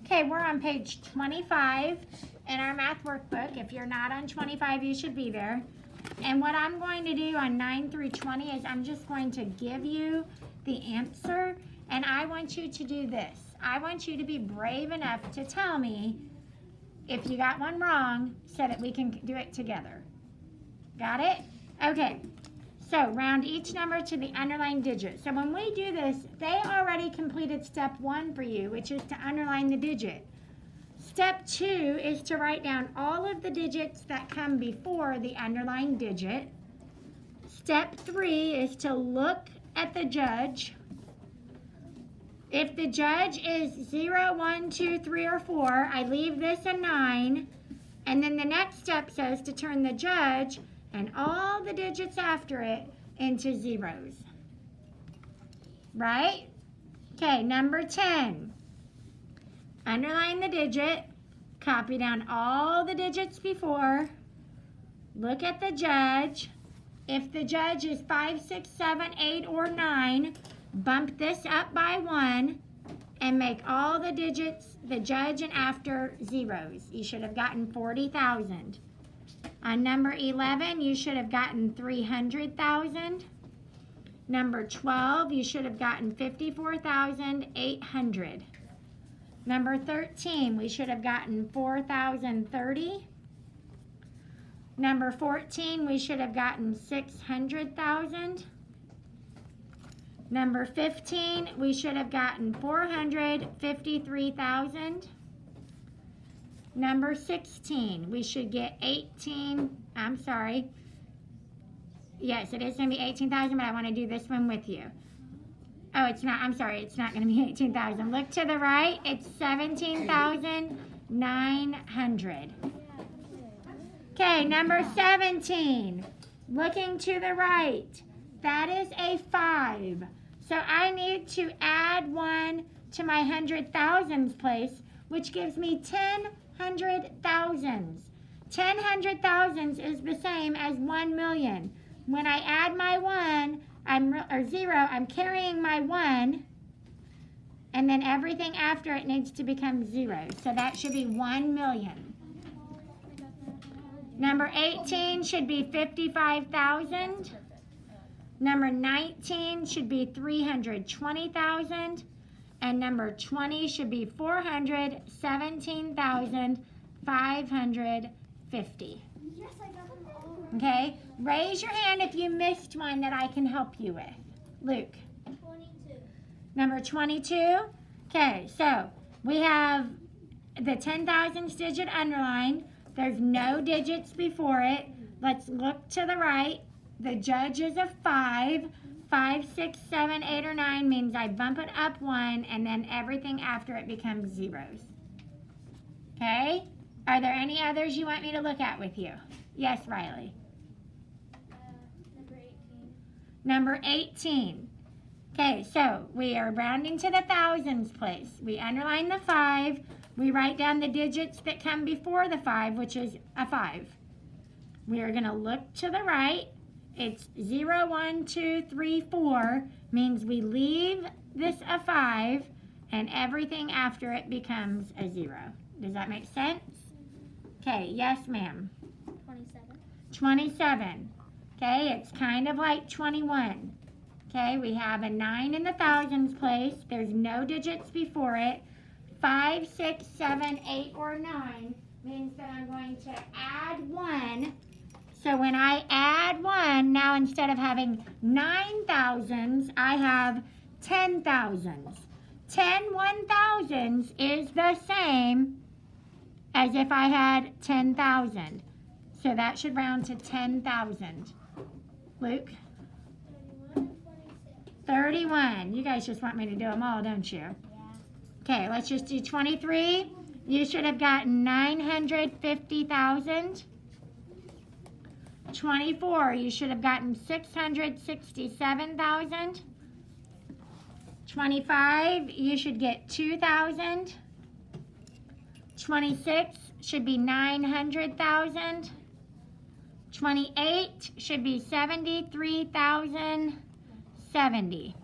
Okay, we're on page 25 in our math workbook. If you're not on 25, you should be there. And what I'm going to do on 9 through 20 is I'm just going to give you the answer, and I want you to do this. I want you to be brave enough to tell me if you got one wrong so that we can do it together. Got it? Okay. So round each number to the underlined digit. So when we do this, they already completed step 1 for you, which is to underline the digit. Step 2 is to write down all of the digits that come before the underlined digit. Step 3 is to look at the judge. If the judge is 0, 1, 2, 3, or 4, I leave this a 9. And then the next step says to turn the judge and all the digits after it into zeros. Right? Okay, number 10. Underline the digit, copy down all the digits before, look at the judge. If the judge is 5, 6, 7, 8, or 9, bump this up by 1 and make all the digits, the judge and after, zeros. You should have gotten 40,000. On number 11, you should have gotten 300,000. Number 12, you should have gotten 54,800. Number 13, we should have gotten 4,030. Number 14, we should have gotten 600,000. Number 15, we should have gotten 453,000. Number 16, we should get 18, I'm sorry. Yes, it is going to be 18,000, but I want to do this one with you. Oh, it's not, I'm sorry, it's not going to be 18,000. Look to the right, it's 17,900. Okay, number 17, looking to the right, that is a 5. So I need to add 1 to my 100,000s place, which gives me 10 100,000s. 10 100,000s is the same as 1 million. When I add my 1, or 0, I'm carrying my 1, and then everything after it needs to become 0. So that should be 1 million. Number 18 should be 55,000. Number 19 should be 320,000. And number 20 should be 417,550. Yes, I got them all. Okay, raise your hand if you missed one that I can help you with. Luke. 22. Number 22. Okay, so we have the 10,000s digit underlined. There's no digits before it. Let's look to the right. The judge is a 5. 5, 6, 7, 8, or 9 means I bump it up 1, and then everything after it becomes zeros. Okay? Are there any others you want me to look at with you? Yes, Riley. Number 18. Number 18. Okay, so we are rounding to the thousands place. We underline the 5. We write down the digits that come before the 5, which is a 5. We are going to look to the right. It's 0, 1, 2, 3, 4, means we leave this a 5, and everything after it becomes a 0. Does that make sense? Okay, yes, ma'am. 27. 27. Okay, it's kind of like 21. Okay, we have a 9 in the thousands place. There's no digits before it. 5, 6, 7, 8, or 9 means that I'm going to add 1. So when I add 1, now instead of having 9,000s, I have 10,000s. 10 1,000s is the same as if I had 10,000. So that should round to 10,000. Luke? 31 and 26. 31. You guys just want me to do them all, don't you? Yeah. Okay, let's just do 23. You should have gotten 950,000. 24, you should have gotten 667,000. 25, you should get 2,000. 26 should be 900,000. 28 should be 73,070.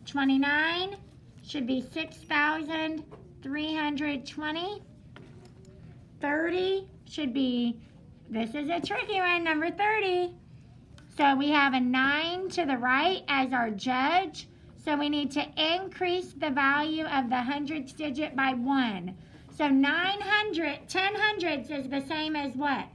29 should be 6,320. 30 should be, this is a tricky one, number 30. So we have a 9 to the right as our judge. So we need to increase the value of the hundreds digit by 1. So 900, 10 hundreds is the same as what?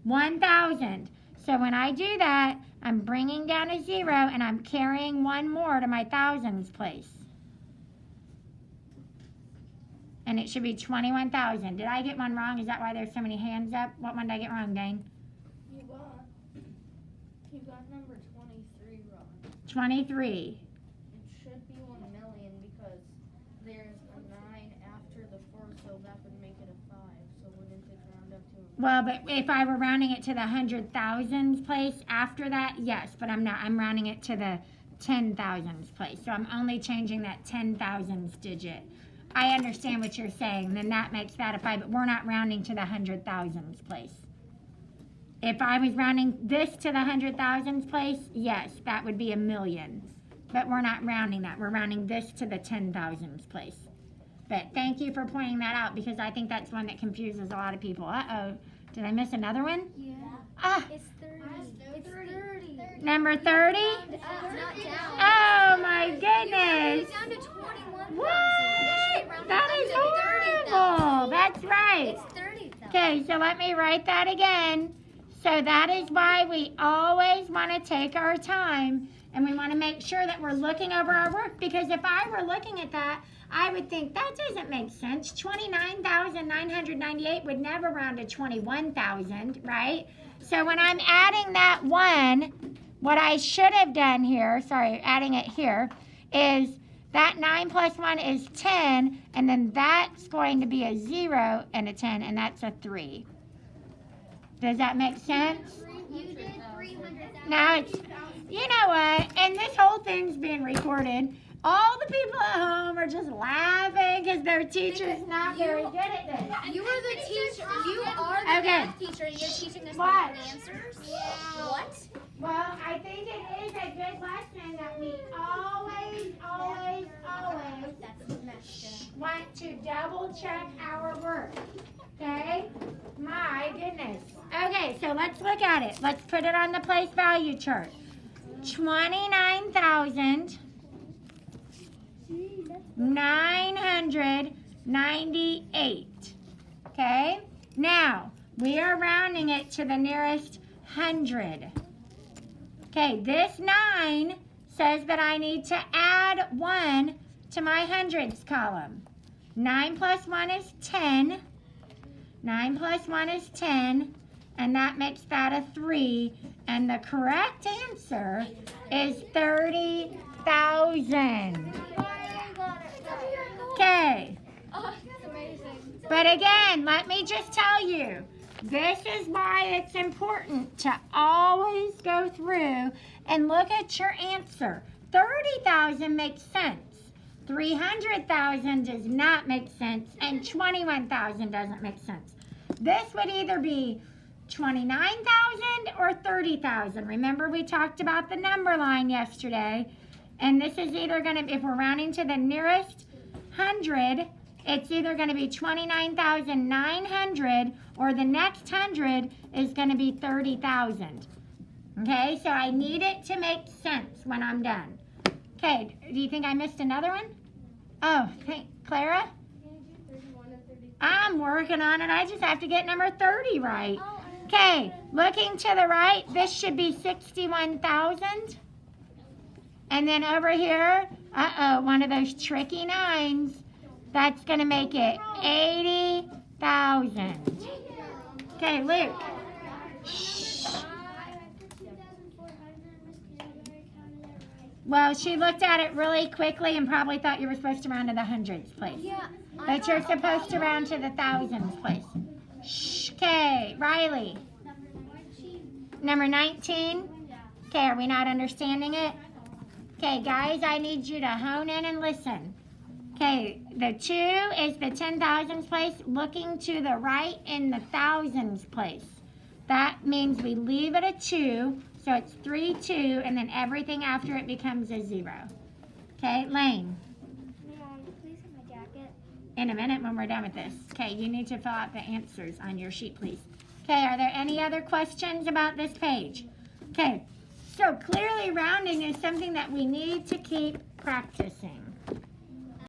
1,000. So when I do that, I'm bringing down a 0 and I'm carrying 1 more to my thousands place. And it should be 21,000. Did I get one wrong? Is that why there's so many hands up? What one did I get wrong, Dane? You got number 23 wrong. 23. It should be 1 million because there's a 9 after the 4, so that would make it a 5. So wouldn't it round up to a Well, but if I were rounding it to the 100,000s place after that, yes, but I'm not. I'm rounding it to the 10,000s place. So I'm only changing that 10,000s digit. I understand what you're saying. Then that makes that a 5, but we're not rounding to the 100,000s place. If I was rounding this to the 100,000s place, yes, that would be a million. But we're not rounding that. We're rounding this to the 10,000s place. But thank you for pointing that out because I think that's one that confuses a lot of people. Uh-oh. Did I miss another one? Yeah. Ah, It's 30. It's 30. number 30? Not down. Oh, my goodness. It's down to 21,000. What? It should be rounded That up is to 30,000. horrible. That's right. It's 30,000. Okay, so let me write that again. So that is why we always want to take our time and we want to make sure that we're looking over our work because if I were looking at that, I would think that doesn't make sense. 29,998 would never round to 21,000, right? So when I'm adding that 1, what I should have done here, sorry, adding it here, is that 9 plus 1 is 10, and then that's going to be a 0 and a 10, and that's a 3. Does that make sense? You did 300,000. Now it's, you know what, and this whole thing's being recorded. All the people at home are just laughing because their teacher's not very good at this. You are the teacher. You are the Okay. math teacher, and you're teaching us What? the answers. What? Well, I think it is a good lesson that we always That's the mess. want to double check our work. Okay? My goodness. Okay, so let's look at it. Let's put it on the place value chart. 29,998. Okay? Now, we are rounding it to the nearest 100. Okay, this 9 says that I need to add 1 to my hundreds column. 9 plus 1 is 10. 9 plus 1 is 10, and that makes that a 3. And the correct answer is 30,000. Okay. But again, let me just tell you, this is why it's important to always go through and look at your answer. 30,000 makes sense. 300,000 does not make sense, and 21,000 doesn't make sense. This would either be 29,000 or 30,000. Remember we talked about the number line yesterday, and this is either going to, if we're rounding to the nearest 100, it's either going to be 29,900 or the next 100 is going to be 30,000. Okay, so I need it to make sense when I'm done. Okay, do you think I missed another one? Oh, Clara? I'm working on it. I just have to get number 30 right. Okay, looking to the right, this should be 61,000. And then over here, one of those tricky 9s. That's going to make it 80,000. Okay, Luke. Shh. Well, she looked at it really quickly and probably thought you were supposed to round to the hundreds place. Yeah. But you're supposed to round to the thousands place. Shh. Okay, Riley. Number 19. Okay, are we not understanding it? Okay, guys, I need you to hone in and listen. Okay, the 2 is the 10,000s place, looking to the right in the thousands place. That means we leave it a 2, so it's 3, 2, and then everything after it becomes a 0. Okay, Lane. in a minute when we're done with this. Okay, you need to fill out the answers on your sheet, please. Okay, are there any other questions about this page? Okay, so clearly rounding is something that we need to keep practicing.